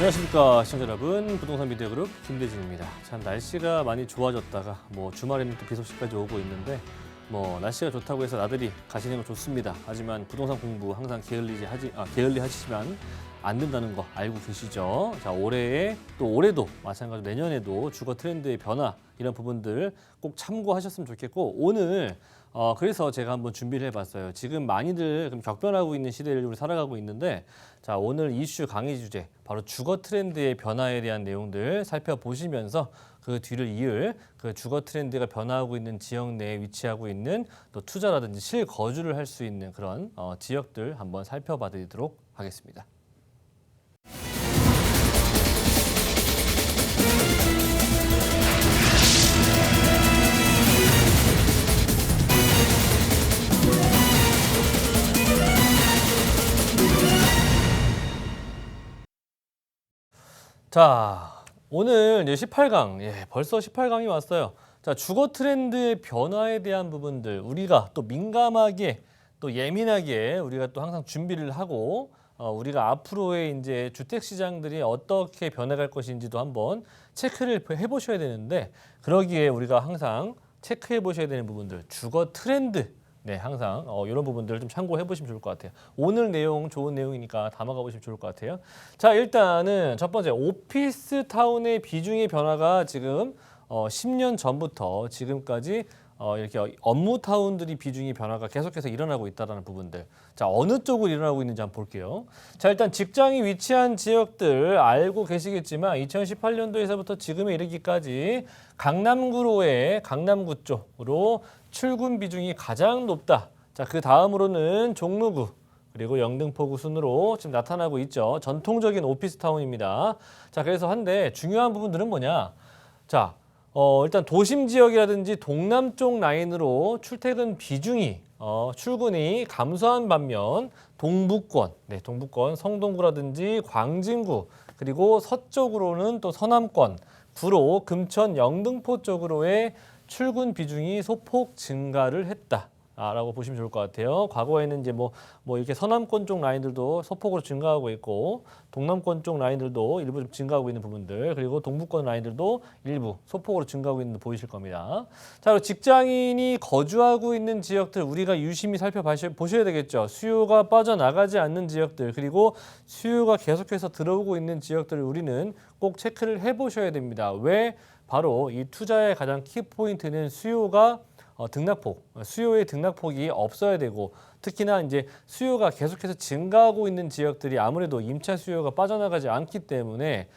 안녕하십니까 시청자 여러분, 부동산 미디어 그룹 김대진입니다. 참 날씨가 많이 좋아졌다가 주말에는 또 비 소식까지 오고 있는데 날씨가 좋다고 해서 나들이 가시는 건 좋습니다. 하지만 부동산 공부 항상 게을리 하시지만 안 된다는 거 알고 계시죠? 자, 올해도 마찬가지로 내년에도 주거 트렌드의 변화 이런 부분들 꼭 참고하셨으면 좋겠고, 오늘 그래서 제가 한번 준비를 해봤어요. 지금 많이들 격변하고 있는 시대를 우리 살아가고 있는데, 자, 오늘 이슈 강의 주제 바로 주거 트렌드의 변화에 대한 내용들 살펴보시면서 그 뒤를 이을 그 주거 트렌드가 변화하고 있는 지역 내에 위치하고 있는 또 투자라든지 실거주를 할 수 있는 그런 지역들 한번 살펴봐드리도록 하겠습니다. 자, 오늘 이제 18강, 벌써 18강이 왔어요. 자, 주거 트렌드의 변화에 대한 부분들 우리가 또 민감하게 또 예민하게 우리가 또 항상 준비를 하고 우리가 앞으로의 이제 주택 시장들이 어떻게 변해갈 것인지도 한번 체크를 해보셔야 되는데, 그러기에 우리가 항상 체크해 보셔야 되는 부분들 주거 트렌드. 네, 항상 이런 부분들을 좀 참고해 보시면 좋을 것 같아요. 오늘 내용 좋은 내용이니까 담아가 보시면 좋을 것 같아요. 자, 일단은 첫 번째 오피스 타운의 비중의 변화가 지금 10년 전부터 지금까지 이렇게 업무 타운들이 비중이 변화가 계속해서 일어나고 있다는 부분들. 자, 어느 쪽으로 일어나고 있는지 한번 볼게요. 자, 일단 직장이 위치한 지역들 알고 계시겠지만 2018년도에서부터 지금에 이르기까지 강남구 쪽으로 출근 비중이 가장 높다. 자, 그 다음으로는 종로구 그리고 영등포구 순으로 지금 나타나고 있죠. 전통적인 오피스타운입니다. 자, 그래서 한데 중요한 부분들은 뭐냐? 자, 일단 도심 지역이라든지 동남쪽 라인으로 출퇴근 비중이 출근이 감소한 반면 동북권, 동북권 성동구라든지 광진구 그리고 서쪽으로는 또 서남권, 구로, 금천, 영등포 쪽으로의 출근 비중이 소폭 증가를 했다. 라고 보시면 좋을 것 같아요. 과거에는 이제 이렇게 서남권 쪽 라인들도 소폭으로 증가하고 있고, 동남권 쪽 라인들도 일부 좀 증가하고 있는 부분들, 그리고 동북권 라인들도 일부 소폭으로 증가하고 있는 거 보이실 겁니다. 자, 그리고 직장인이 거주하고 있는 지역들 우리가 유심히 살펴보셔야 되겠죠. 수요가 빠져나가지 않는 지역들, 그리고 수요가 계속해서 들어오고 있는 지역들을 우리는 꼭 체크를 해보셔야 됩니다. 왜? 바로 이 투자의 가장 키포인트는 수요의 등락폭이 없어야 되고, 특히나 이제 수요가 계속해서 증가하고 있는 지역들이 아무래도 임차 수요가 빠져나가지 않기 때문에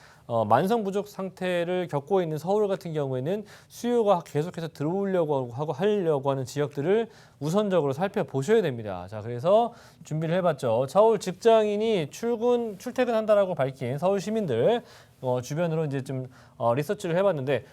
만성 부족 상태를 겪고 있는 서울 같은 경우에는 수요가 계속해서 들어오려고 하려고 하는 지역들을 우선적으로 살펴보셔야 됩니다. 자, 그래서 준비를 해봤죠. 서울 직장인이 출퇴근한다라고 밝힌 서울 시민들 주변으로 이제 좀 리서치를 해봤는데,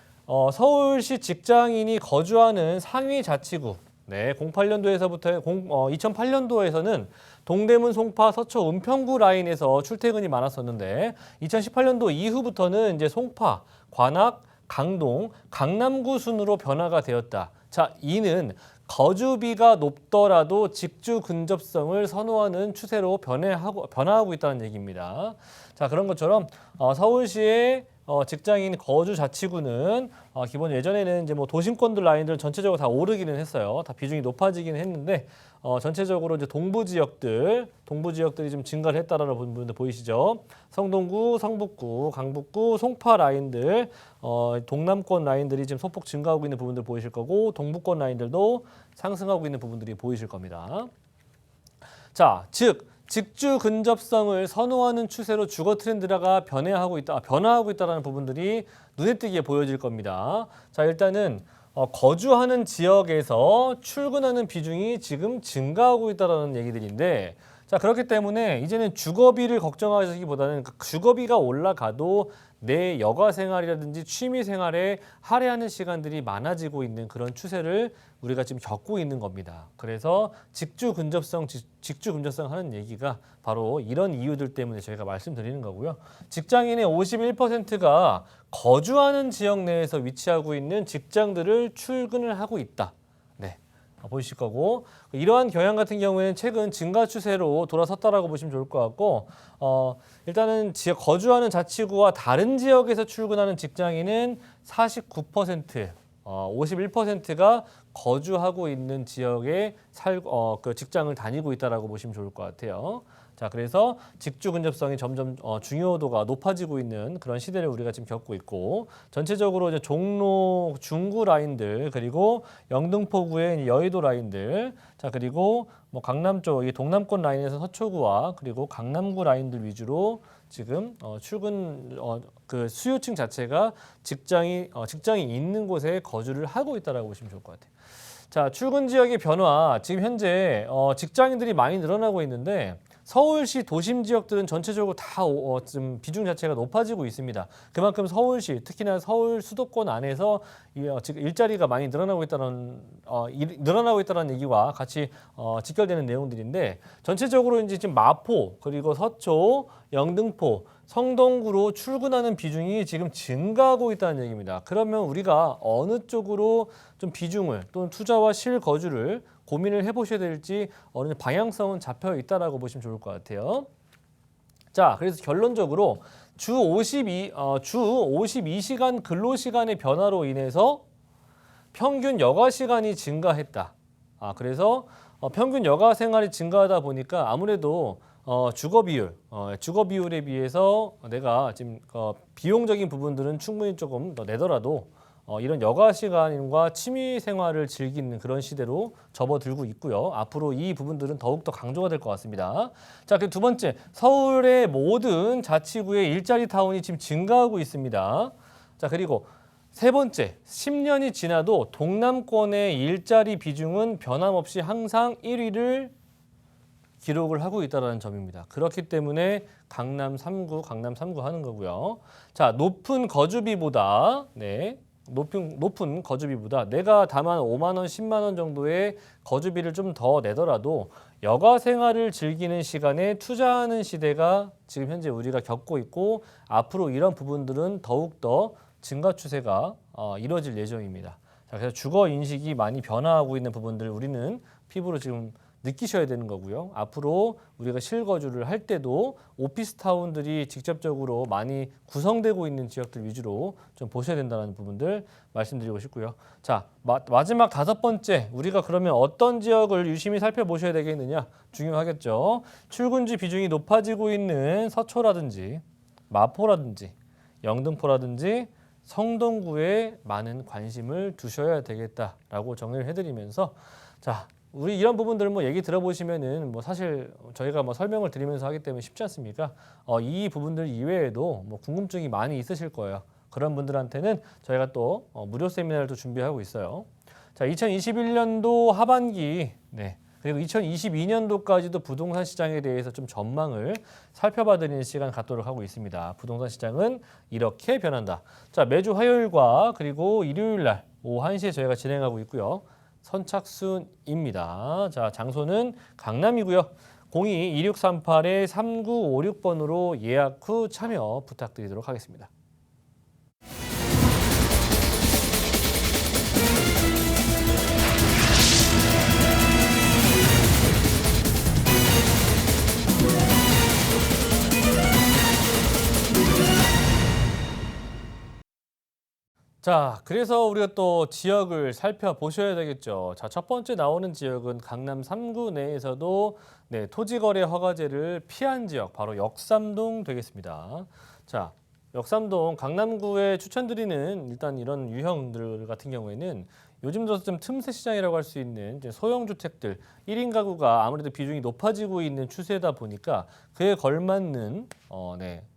서울시 직장인이 거주하는 상위 자치구, 2008년도에서는 동대문, 송파, 서초, 은평구 라인에서 출퇴근이 많았었는데 2018년도 이후부터는 이제 송파, 관악, 강동, 강남구 순으로 변화가 되었다. 자, 이는 거주비가 높더라도 직주 근접성을 선호하는 추세로 변화하고 있다는 얘기입니다. 자, 그런 것처럼 서울시의 직장인 거주 자치구는 기본 예전에는 이제 도심권들 라인들 전체적으로 다 오르기는 했어요. 다 비중이 높아지기는 했는데 전체적으로 이제 동부 지역들이 좀 증가를 했다라는 부분들 보이시죠? 성동구, 성북구, 강북구, 송파 라인들, 동남권 라인들이 지금 소폭 증가하고 있는 부분들 보이실 거고, 동북권 라인들도 상승하고 있는 부분들이 보이실 겁니다. 자, 즉 직주 근접성을 선호하는 추세로 주거 트렌드가 변화하고 있다는 부분들이 눈에 띄게 보여질 겁니다. 자, 일단은 거주하는 지역에서 출근하는 비중이 지금 증가하고 있다는 얘기들인데, 자, 그렇기 때문에 이제는 주거비를 걱정하시기보다는 주거비가 올라가도 내 여가 생활이라든지 취미 생활에 할애하는 시간들이 많아지고 있는 그런 추세를 우리가 지금 겪고 있는 겁니다. 그래서 직주 근접성 하는 얘기가 바로 이런 이유들 때문에 저희가 말씀드리는 거고요. 직장인의 51%가 거주하는 지역 내에서 위치하고 있는 직장들을 출근을 하고 있다. 보이실 거고 이러한 경향 같은 경우에는 최근 증가 추세로 돌아섰다라고 보시면 좋을 것 같고 일단은 거주하는 자치구와 다른 지역에서 출근하는 직장인은 49%, 51%가 거주하고 있는 지역에 그 직장을 다니고 있다라고 보시면 좋을 것 같아요. 자, 그래서 직주 근접성이 점점 중요도가 높아지고 있는 그런 시대를 우리가 지금 겪고 있고 전체적으로 이제 종로 중구 라인들 그리고 영등포구의 여의도 라인들 자 그리고 뭐 강남 쪽 이 동남권 라인에서 서초구와 그리고 강남구 라인들 위주로 지금 출근 그 수요층 자체가 직장이 있는 곳에 거주를 하고 있다라고 보시면 좋을 것 같아요. 자, 출근 지역의 변화 지금 현재 직장인들이 많이 늘어나고 있는데 서울시 도심 지역들은 전체적으로 다 지금 비중 자체가 높아지고 있습니다. 그만큼 서울시, 특히나 서울 수도권 안에서 지금 일자리가 많이 늘어나고 있다는 얘기와 같이 직결되는 내용들인데 전체적으로 이제 지금 마포 그리고 서초, 영등포, 성동구로 출근하는 비중이 지금 증가하고 있다는 얘기입니다. 그러면 우리가 어느 쪽으로 좀 비중을 또는 투자와 실거주를 고민을 해보셔야 될지 어느 방향성은 잡혀 있다라고 보시면 좋을 것 같아요. 자, 그래서 결론적으로 주 52시간 근로시간의 변화로 인해서 평균 여가 시간이 증가했다. 그래서 평균 여가 생활이 증가하다 보니까 아무래도 주거 비율에 비해서 내가 지금 비용적인 부분들은 충분히 조금 더 내더라도 이런 여가 시간과 취미 생활을 즐기는 그런 시대로 접어들고 있고요. 앞으로 이 부분들은 더욱더 강조가 될 것 같습니다. 자, 그 두 번째, 서울의 모든 자치구의 일자리 타운이 지금 증가하고 있습니다. 자, 그리고 세 번째, 10년이 지나도 동남권의 일자리 비중은 변함없이 항상 1위를 기록을 하고 있다는 점입니다. 그렇기 때문에 강남 3구 하는 거고요. 자, 높은 거주비보다 내가 다만 5만 원, 10만 원 정도의 거주비를 좀 더 내더라도 여가 생활을 즐기는 시간에 투자하는 시대가 지금 현재 우리가 겪고 있고 앞으로 이런 부분들은 더욱더 증가 추세가 이루어질 예정입니다. 자, 그래서 주거 인식이 많이 변화하고 있는 부분들 우리는 피부로 지금 느끼셔야 되는 거고요. 앞으로 우리가 실거주를 할 때도 오피스타운들이 직접적으로 많이 구성되고 있는 지역들 위주로 좀 보셔야 된다는 부분들 말씀드리고 싶고요. 자, 마지막 다섯 번째, 우리가 그러면 어떤 지역을 유심히 살펴보셔야 되겠느냐? 중요하겠죠. 출근지 비중이 높아지고 있는 서초라든지 마포라든지 영등포라든지 성동구에 많은 관심을 두셔야 되겠다라고 정리를 해드리면서 자, 우리 이런 부분들 뭐 얘기 들어보시면은 뭐 사실 저희가 뭐 설명을 드리면서 하기 때문에 쉽지 않습니까? 이 부분들 이외에도 뭐 궁금증이 많이 있으실 거예요. 그런 분들한테는 저희가 또 무료 세미나를 또 준비하고 있어요. 자, 2021년도 하반기, 그리고 2022년도까지도 부동산 시장에 대해서 좀 전망을 살펴봐드리는 시간 갖도록 하고 있습니다. 부동산 시장은 이렇게 변한다. 자, 매주 화요일과 그리고 일요일 날 오후 1시에 저희가 진행하고 있고요. 선착순입니다. 자, 장소는 강남이고요. 02-2638-3956번으로 예약 후 참여 부탁드리도록 하겠습니다. 자, 그래서 우리가 또 지역을 살펴보셔야 되겠죠. 자, 첫 번째 나오는 지역은 강남 3구 내에서도 토지거래 허가제를 피한 지역, 바로 역삼동 되겠습니다. 자, 역삼동 강남구에 추천드리는 일단 이런 유형들 같은 경우에는 요즘 들어서 좀 틈새 시장이라고 할 수 있는 이제 소형 주택들 1인 가구가 아무래도 비중이 높아지고 있는 추세다 보니까 그에 걸맞는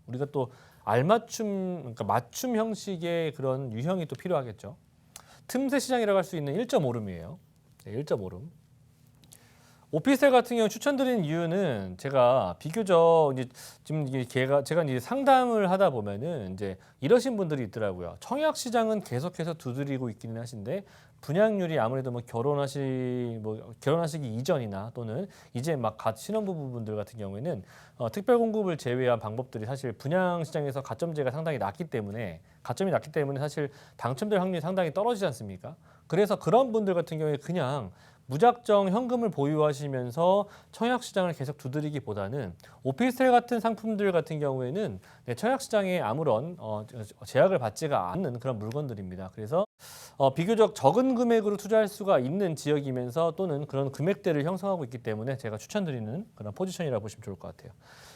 우리가 또 알맞춤, 그러니까 맞춤 형식의 그런 유형이 또 필요하겠죠. 틈새 시장이라고 할 수 있는 1.5룸이에요. 1.5룸. 오피스텔 같은 경우 추천드리는 이유는 제가 비교적 이제 지금 이게 제가 이제 상담을 하다 보면은 이제 이러신 분들이 있더라고요. 청약 시장은 계속해서 두드리고 있기는 하신데 분양률이 아무래도 뭐 결혼하시기 이전이나 또는 이제 막 갓 신혼부부분들 같은 경우에는 특별 공급을 제외한 방법들이 사실 분양 시장에서 가점제가 상당히 낮기 때문에 사실 당첨될 확률이 상당히 떨어지지 않습니까? 그래서 그런 분들 같은 경우에 그냥 무작정 현금을 보유하시면서 청약시장을 계속 두드리기보다는 오피스텔 같은 상품들 같은 경우에는 청약시장에 아무런 제약을 받지가 않는 그런 물건들입니다. 그래서 비교적 적은 금액으로 투자할 수가 있는 지역이면서 또는 그런 금액대를 형성하고 있기 때문에 제가 추천드리는 그런 포지션이라고 보시면 좋을 것 같아요.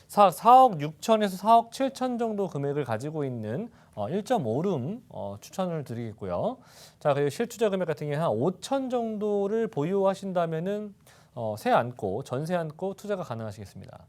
4억 6천에서 4억 7천 정도 금액을 가지고 있는 1.5룸 추천을 드리겠고요. 자, 그리고 실투자 금액 같은 경우에 한 5천 정도를 보유하신다면은 세 안고, 전세 안고 투자가 가능하시겠습니다.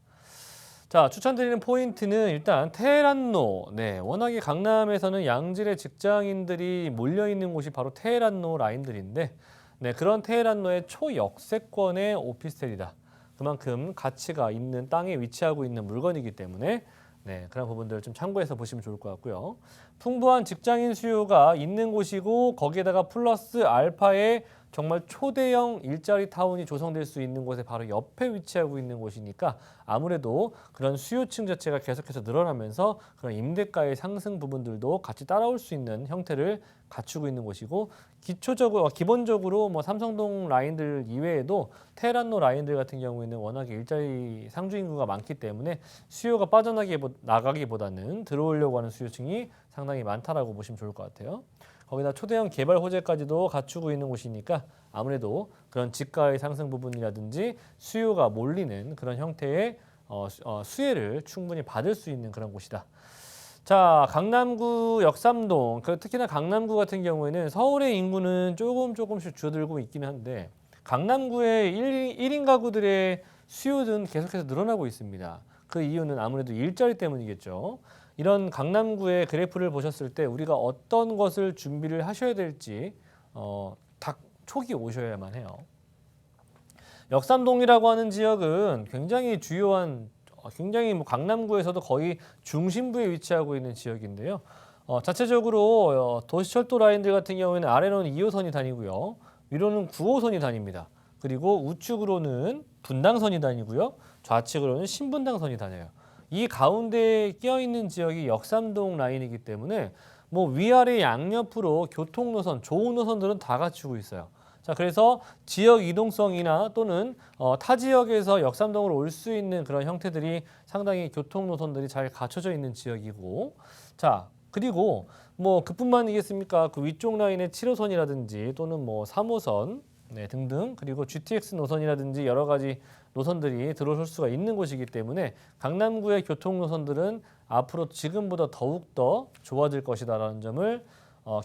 자, 추천드리는 포인트는 일단 테헤란로. 네, 워낙에 강남에서는 양질의 직장인들이 몰려 있는 곳이 바로 테헤란로 라인들인데, 네, 그런 테헤란로의 초역세권의 오피스텔이다. 그만큼 가치가 있는 땅에 위치하고 있는 물건이기 때문에 네, 그런 부분들을 좀 참고해서 보시면 좋을 것 같고요. 풍부한 직장인 수요가 있는 곳이고 거기에다가 플러스 알파의 정말 초대형 일자리 타운이 조성될 수 있는 곳에 바로 옆에 위치하고 있는 곳이니까 아무래도 그런 수요층 자체가 계속해서 늘어나면서 그런 임대가의 상승 부분들도 같이 따라올 수 있는 형태를 갖추고 있는 곳이고 기본적으로 뭐 삼성동 라인들 이외에도 테헤란로 라인들 같은 경우에는 워낙에 일자리 상주 인구가 많기 때문에 수요가 빠져나가기보다는 들어오려고 하는 수요층이 상당히 많다라고 보시면 좋을 것 같아요. 거기다 초대형 개발 호재까지도 갖추고 있는 곳이니까 아무래도 그런 집가의 상승 부분이라든지 수요가 몰리는 그런 형태의 수혜를 충분히 받을 수 있는 그런 곳이다. 자, 강남구 역삼동, 특히나 강남구 같은 경우에는 서울의 인구는 조금씩 줄어들고 있기는 한데 강남구의 1인 가구들의 수요는 계속해서 늘어나고 있습니다. 그 이유는 아무래도 일자리 때문이겠죠. 이런 강남구의 그래프를 보셨을 때 우리가 어떤 것을 준비를 하셔야 될지 딱 촉이 오셔야만 해요. 역삼동이라고 하는 지역은 굉장히 주요한 굉장히 뭐 강남구에서도 거의 중심부에 위치하고 있는 지역인데요. 자체적으로 도시철도 라인들 같은 경우에는 아래로는 2호선이 다니고요. 위로는 9호선이 다닙니다. 그리고 우측으로는 분당선이 다니고요. 좌측으로는 신분당선이 다녀요. 이 가운데에 끼어 있는 지역이 역삼동 라인이기 때문에 뭐 위아래 양옆으로 교통 노선, 좋은 노선들은 다 갖추고 있어요. 자, 그래서 지역 이동성이나 또는 타 지역에서 역삼동으로 올 수 있는 그런 형태들이 상당히 교통 노선들이 잘 갖춰져 있는 지역이고, 자, 그리고 뭐 그뿐만이겠습니까? 그 위쪽 라인의 7호선이라든지 또는 뭐 3호선 네, 등등 그리고 GTX 노선이라든지 여러 가지 노선들이 들어올 수가 있는 곳이기 때문에 강남구의 교통 노선들은 앞으로 지금보다 더욱더 좋아질 것이다라는 점을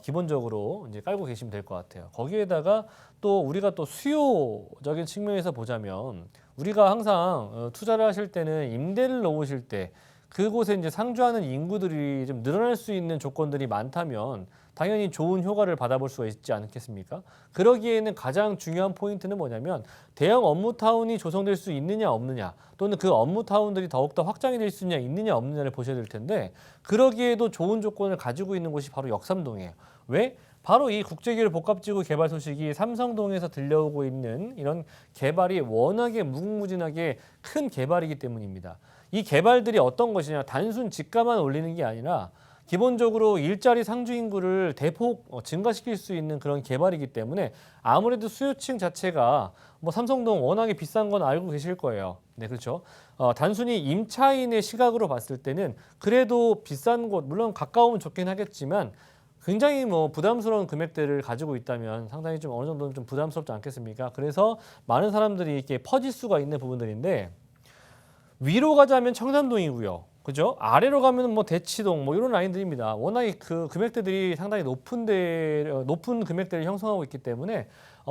기본적으로 이제 깔고 계시면 될 것 같아요. 거기에다가 또 우리가 또 수요적인 측면에서 보자면 우리가 항상 투자를 하실 때는 임대를 놓으실 때 그곳에 이제 상주하는 인구들이 좀 늘어날 수 있는 조건들이 많다면 당연히 좋은 효과를 받아볼 수가 있지 않겠습니까? 그러기에는 가장 중요한 포인트는 뭐냐면 대형 업무타운이 조성될 수 있느냐 없느냐 또는 그 업무타운들이 더욱더 확장이 될 수 있느냐 없느냐를 보셔야 될 텐데 그러기에도 좋은 조건을 가지고 있는 곳이 바로 역삼동이에요. 왜? 바로 이 국제기술 복합지구 개발 소식이 삼성동에서 들려오고 있는 이런 개발이 워낙에 무궁무진하게 큰 개발이기 때문입니다. 이 개발들이 어떤 것이냐 단순 집가만 올리는 게 아니라 기본적으로 일자리 상주 인구를 대폭 증가시킬 수 있는 그런 개발이기 때문에 아무래도 수요층 자체가 뭐 삼성동 워낙에 비싼 건 알고 계실 거예요. 네, 그렇죠. 단순히 임차인의 시각으로 봤을 때는 그래도 비싼 곳 물론 가까우면 좋긴 하겠지만 굉장히 뭐 부담스러운 금액대를 가지고 있다면 상당히 좀 어느 정도는 좀 부담스럽지 않겠습니까? 그래서 많은 사람들이 이렇게 퍼질 수가 있는 부분들인데 위로 가자면 청담동이고요. 그죠? 아래로 가면 뭐 대치동 뭐 이런 라인들입니다. 워낙에 그 금액대들이 상당히 높은 금액대를 형성하고 있기 때문에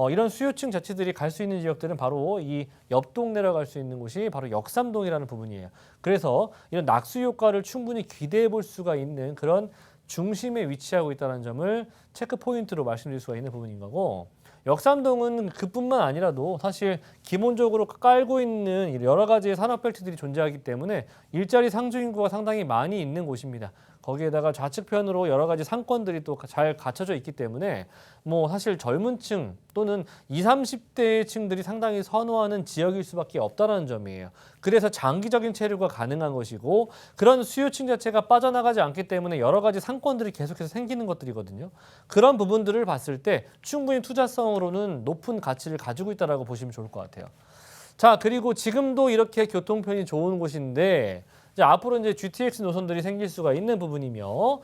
이런 수요층 자체들이 갈 수 있는 지역들은 바로 이 옆동 내려갈 수 있는 곳이 바로 역삼동이라는 부분이에요. 그래서 이런 낙수 효과를 충분히 기대해 볼 수가 있는 그런 중심에 위치하고 있다는 점을 체크 포인트로 말씀드릴 수가 있는 부분인 거고 역삼동은 그뿐만 아니라도 사실 기본적으로 깔고 있는 여러 가지의 산업 벨트들이 존재하기 때문에 일자리 상주 인구가 상당히 많이 있는 곳입니다. 거기에다가 좌측편으로 여러 가지 상권들이 또 잘 갖춰져 있기 때문에 뭐 사실 젊은 층 또는 20, 30대의 층들이 상당히 선호하는 지역일 수밖에 없다는 점이에요. 그래서 장기적인 체류가 가능한 것이고 그런 수요층 자체가 빠져나가지 않기 때문에 여러 가지 상권들이 계속해서 생기는 것들이거든요. 그런 부분들을 봤을 때 충분히 투자성으로는 높은 가치를 가지고 있다고 보시면 좋을 것 같아요. 자, 그리고 지금도 이렇게 교통편이 좋은 곳인데 이제 앞으로 이제 GTX 노선들이 생길 수가 있는 부분이며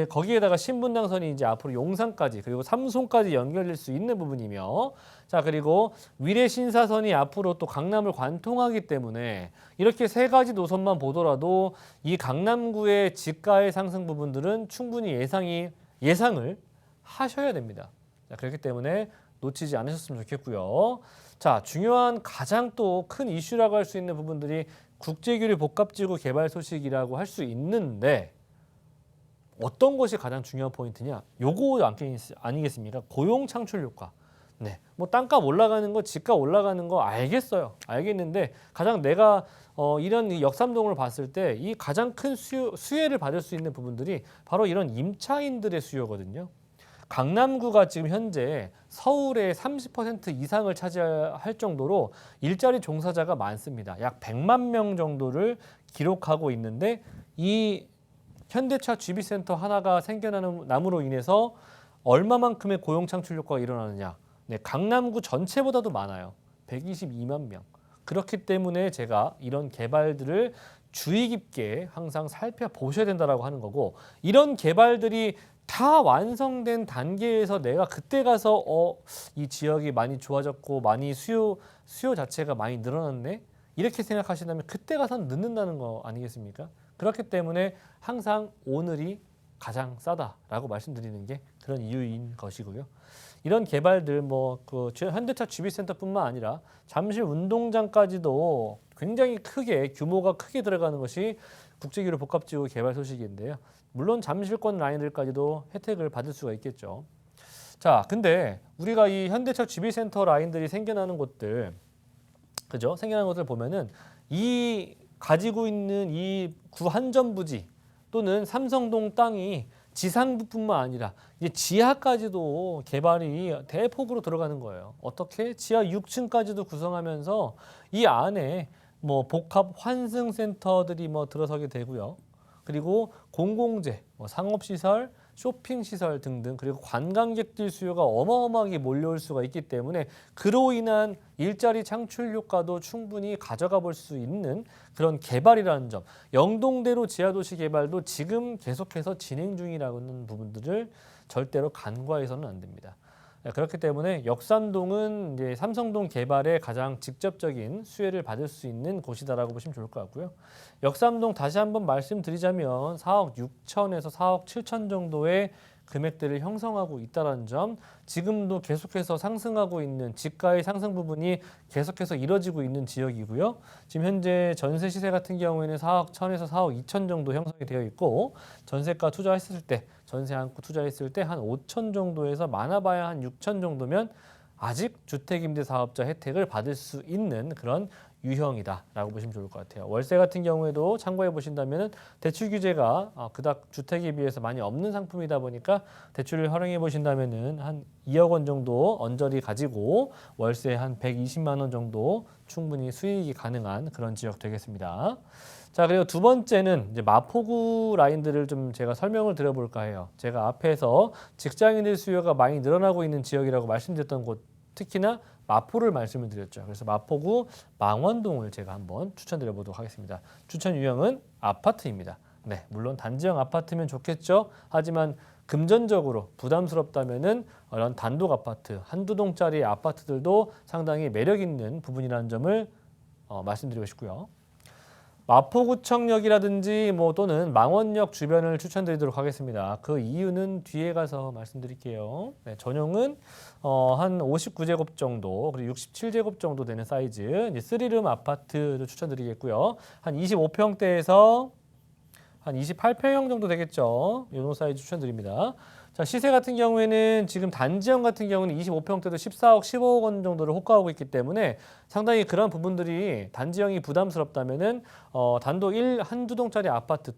거기에다가 신분당선이 이제 앞으로 용산까지 그리고 삼송까지 연결될 수 있는 부분이며 자, 그리고 위례 신사선이 앞으로 또 강남을 관통하기 때문에 이렇게 세 가지 노선만 보더라도 이 강남구의 지가의 상승 부분들은 충분히 예상을 하셔야 됩니다. 자, 그렇기 때문에 놓치지 않으셨으면 좋겠고요. 자, 중요한 가장 또 큰 이슈라고 할 수 있는 부분들이 국제교류 복합지구 개발 소식이라고 할 수 있는데 어떤 것이 가장 중요한 포인트냐? 요거 아니겠습니까? 고용 창출 효과. 네, 뭐 땅값 올라가는 거, 집값 올라가는 거 알겠어요. 알겠는데 가장 내가 이런 역삼동을 봤을 때 이 가장 큰 수혜를 받을 수 있는 부분들이 바로 이런 임차인들의 수요거든요. 강남구가 지금 현재 서울의 30% 이상을 차지할 정도로 일자리 종사자가 많습니다. 약 100만 명 정도를 기록하고 있는데 이 현대차 GB센터 하나가 생겨남으로 인해서 얼마만큼의 고용 창출 효과가 일어나느냐. 네, 강남구 전체보다도 많아요. 122만 명. 그렇기 때문에 제가 이런 개발들을 주의 깊게 항상 살펴보셔야 된다고 하는 거고 이런 개발들이 다 완성된 단계에서 내가 그때 가서 이 지역이 많이 좋아졌고 많이 수요 자체가 많이 늘어났네 이렇게 생각하신다면 그때 가서 늦는다는 거 아니겠습니까? 그렇기 때문에 항상 오늘이 가장 싸다라고 말씀드리는 게 그런 이유인 것이고요. 이런 개발들 그 현대차 GB센터뿐만 아니라 잠실 운동장까지도 굉장히 크게 규모가 크게 들어가는 것이 국제교류 복합지구 개발 소식인데요. 물론 잠실권 라인들까지도 혜택을 받을 수가 있겠죠. 자, 근데 우리가 이 현대차 GB센터 라인들이 생겨나는 곳들, 그죠? 생겨나는 것들 보면은 이 가지고 있는 이 구한전 부지 또는 삼성동 땅이 지상부뿐만 아니라 이제 지하까지도 개발이 대폭으로 들어가는 거예요. 어떻게? 지하 6층까지도 구성하면서 이 안에 복합 환승센터들이 들어서게 되고요. 그리고 공공재, 상업시설, 쇼핑시설 등등 그리고 관광객들 수요가 어마어마하게 몰려올 수가 있기 때문에 그로 인한 일자리 창출 효과도 충분히 가져가 볼 수 있는 그런 개발이라는 점. 영동대로 지하도시 개발도 지금 계속해서 진행 중이라는 부분들을 절대로 간과해서는 안 됩니다. 그렇기 때문에 역삼동은 이제 삼성동 개발에 가장 직접적인 수혜를 받을 수 있는 곳이다라고 보시면 좋을 것 같고요. 역삼동 다시 한번 말씀드리자면 4억 6천에서 4억 7천 정도의 금액들을 형성하고 있다는 점, 지금도 계속해서 상승하고 있는 집가의 상승 부분이 계속해서 이뤄지고 있는 지역이고요. 지금 현재 전세 시세 같은 경우에는 4억 1천에서 4억 2천 정도 형성이 되어 있고 전세가 투자했을 때, 전세 안고 투자했을 때 한 5천 정도에서 많아봐야 한 6천 정도면 아직 주택임대사업자 혜택을 받을 수 있는 그런 유형이다라고 보시면 좋을 것 같아요. 월세 같은 경우에도 참고해 보신다면 대출 규제가 그닥 주택에 비해서 많이 없는 상품이다 보니까 대출을 활용해 보신다면 한 2억 원 정도 언저리 가지고 월세 한 120만 원 정도 충분히 수익이 가능한 그런 지역 되겠습니다. 자, 그리고 두 번째는 이제 마포구 라인들을 좀 제가 설명을 드려볼까 해요. 제가 앞에서 직장인들 수요가 많이 늘어나고 있는 지역이라고 말씀드렸던 곳, 특히나 마포를 말씀을 드렸죠. 그래서 마포구 망원동을 제가 한번 추천드려 보도록 하겠습니다. 추천 유형은 아파트입니다. 네, 물론 단지형 아파트면 좋겠죠. 하지만 금전적으로 부담스럽다면은 이런 단독 아파트, 한두 동짜리 아파트들도 상당히 매력 있는 부분이라는 점을 말씀드리고 싶고요. 마포구청역이라든지 또는 망원역 주변을 추천드리도록 하겠습니다. 그 이유는 뒤에 가서 말씀드릴게요. 네, 전용은 한 59제곱 정도 그리고 67제곱 정도 되는 사이즈 이제 3룸 아파트를 추천드리겠고요. 한 25평대에서 한 28평형 정도 되겠죠. 이 사이즈 추천드립니다. 자, 시세 같은 경우에는 지금 단지형 같은 경우는 25평대도 14억, 15억 원 정도를 호가하고 있기 때문에 상당히 그런 부분들이 단지형이 부담스럽다면은 단독 한두 동짜리 아파트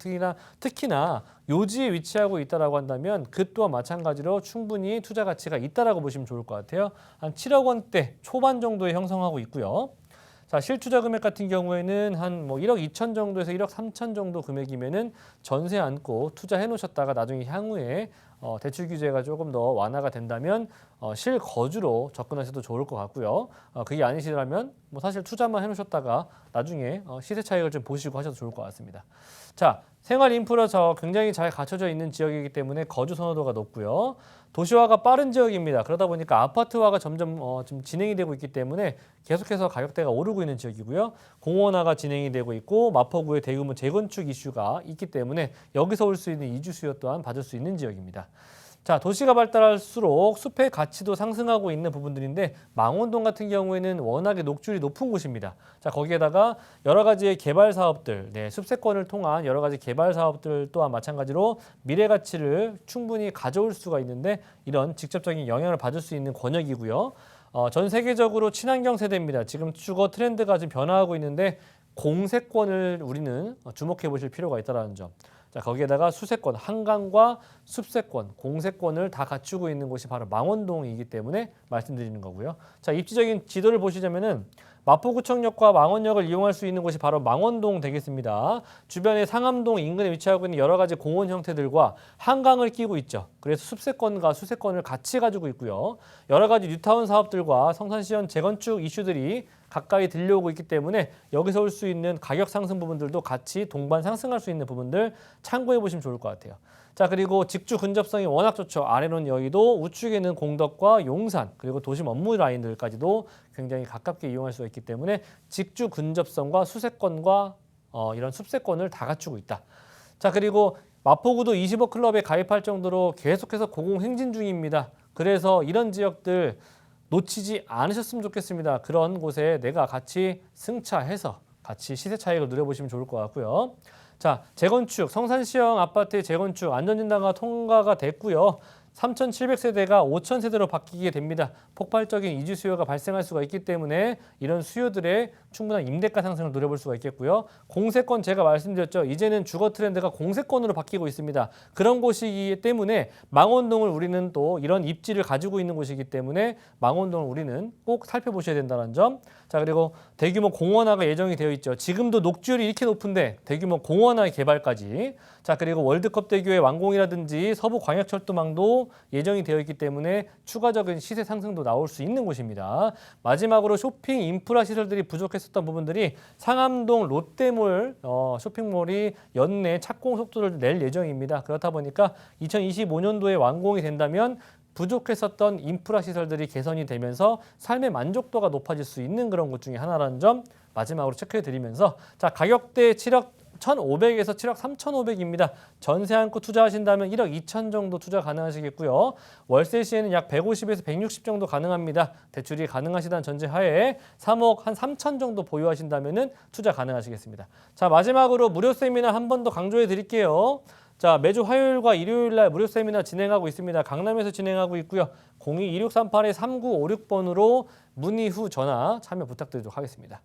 특히나 요지에 위치하고 있다라고 한다면 그 또한 마찬가지로 충분히 투자 가치가 있다라고 보시면 좋을 것 같아요. 한 7억 원대 초반 정도에 형성하고 있고요. 자, 실투자 금액 같은 경우에는 한 1억 2천 정도에서 1억 3천 정도 금액이면은 전세 안고 투자해 놓으셨다가 나중에 향후에 대출 규제가 조금 더 완화가 된다면 실거주로 접근하셔도 좋을 것 같고요. 그게 아니시라면 사실 투자만 해놓으셨다가 나중에 시세 차익을 좀 보시고 하셔도 좋을 것 같습니다. 자, 생활 인프라 굉장히 잘 갖춰져 있는 지역이기 때문에 거주 선호도가 높고요. 도시화가 빠른 지역입니다. 그러다 보니까 아파트화가 점점 좀 진행이 되고 있기 때문에 계속해서 가격대가 오르고 있는 지역이고요. 공원화가 진행이 되고 있고 마포구에 대규모 재건축 이슈가 있기 때문에 여기서 올 수 있는 이주 수요 또한 받을 수 있는 지역입니다. 자, 도시가 발달할수록 숲의 가치도 상승하고 있는 부분들인데 망원동 같은 경우에는 워낙에 녹줄이 높은 곳입니다. 자, 거기에다가 여러 가지의 개발 사업들, 숲세권을 통한 여러 가지 개발 사업들 또한 마찬가지로 미래 가치를 충분히 가져올 수가 있는데 이런 직접적인 영향을 받을 수 있는 권역이고요. 전 세계적으로 친환경 세대입니다. 지금 주거 트렌드가 좀 변화하고 있는데 공세권을 우리는 주목해 보실 필요가 있다는 점. 자, 거기에다가 수세권, 한강과 숲세권, 공세권을 다 갖추고 있는 곳이 바로 망원동이기 때문에 말씀드리는 거고요. 자, 입지적인 지도를 보시자면은 마포구청역과 망원역을 이용할 수 있는 곳이 바로 망원동 되겠습니다. 주변에 상암동 인근에 위치하고 있는 여러 가지 공원 형태들과 한강을 끼고 있죠. 그래서 숲세권과 수세권을 같이 가지고 있고요. 여러 가지 뉴타운 사업들과 성산시형 재건축 이슈들이 가까이 들려오고 있기 때문에 여기서 올 수 있는 가격 상승 부분들도 같이 동반 상승할 수 있는 부분들 참고해 보시면 좋을 것 같아요. 자, 그리고 직주 근접성이 워낙 좋죠. 아래로는 여의도, 우측에는 공덕과 용산, 그리고 도심 업무 라인들까지도 굉장히 가깝게 이용할 수가 있기 때문에 직주 근접성과 수세권과 이런 숲세권을 다 갖추고 있다. 자, 그리고 마포구도 20억 클럽에 가입할 정도로 계속해서 고공행진 중입니다. 그래서 이런 지역들 놓치지 않으셨으면 좋겠습니다. 그런 곳에 내가 같이 승차해서 같이 시세 차익을 누려보시면 좋을 것 같고요. 자, 재건축, 성산시형 아파트의 재건축 안전진단과 통과가 됐고요. 3,700세대가 5,000세대로 바뀌게 됩니다. 폭발적인 이주 수요가 발생할 수가 있기 때문에 이런 수요들의 충분한 임대가 상승을 노려볼 수가 있겠고요. 공세권 제가 말씀드렸죠. 이제는 주거 트렌드가 공세권으로 바뀌고 있습니다. 그런 곳이기 때문에 망원동을 우리는 또 이런 입지를 가지고 있는 곳이기 때문에 망원동을 우리는 꼭 살펴보셔야 된다는 점. 자, 그리고 대규모 공원화가 예정이 되어 있죠. 지금도 녹지율이 이렇게 높은데 대규모 공원화 개발까지. 자, 그리고 월드컵 대교의 완공이라든지 서부 광역철도망도 예정이 되어 있기 때문에 추가적인 시세 상승도 나올 수 있는 곳입니다. 마지막으로 쇼핑 인프라 시설들이 부족했었던 부분들이 상암동 롯데몰 쇼핑몰이 연내 착공 속도를 낼 예정입니다. 그렇다 보니까 2025년도에 완공이 된다면 부족했었던 인프라 시설들이 개선이 되면서 삶의 만족도가 높아질 수 있는 그런 곳 중에 하나라는 점 마지막으로 체크해 드리면서 자, 가격대 7억 1,500에서 7억 3,500입니다. 전세 안고 투자하신다면 1억 2천 정도 투자 가능하시겠고요. 월세 시에는 약 150에서 160 정도 가능합니다. 대출이 가능하시다는 전제하에 3억 한 3천 정도 보유하신다면 투자 가능하시겠습니다. 자, 마지막으로 무료 세미나 한 번 더 강조해 드릴게요. 자, 매주 화요일과 일요일 날 무료 세미나 진행하고 있습니다. 강남에서 진행하고 있고요. 02-2638-3956번으로 문의 후 전화 참여 부탁드리도록 하겠습니다.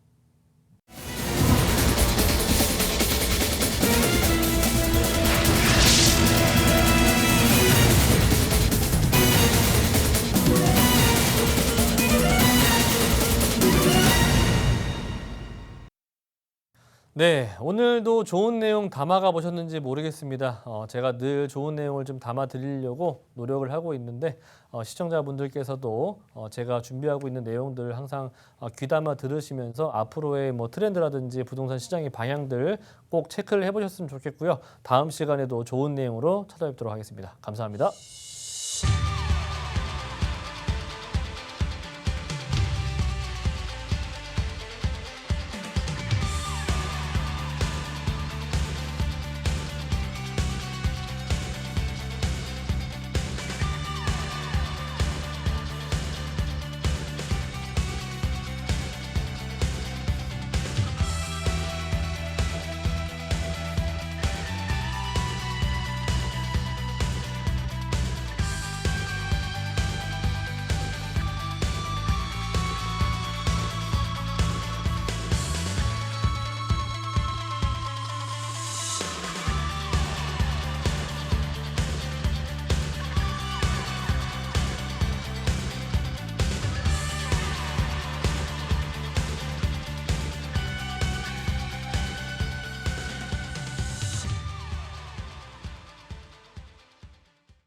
네, 오늘도 좋은 내용 담아가 보셨는지 모르겠습니다. 제가 늘 좋은 내용을 좀 담아 드리려고 노력을 하고 있는데 시청자분들께서도 제가 준비하고 있는 내용들 항상 귀담아 들으시면서 앞으로의 트렌드라든지 부동산 시장의 방향들 꼭 체크를 해보셨으면 좋겠고요. 다음 시간에도 좋은 내용으로 찾아뵙도록 하겠습니다. 감사합니다.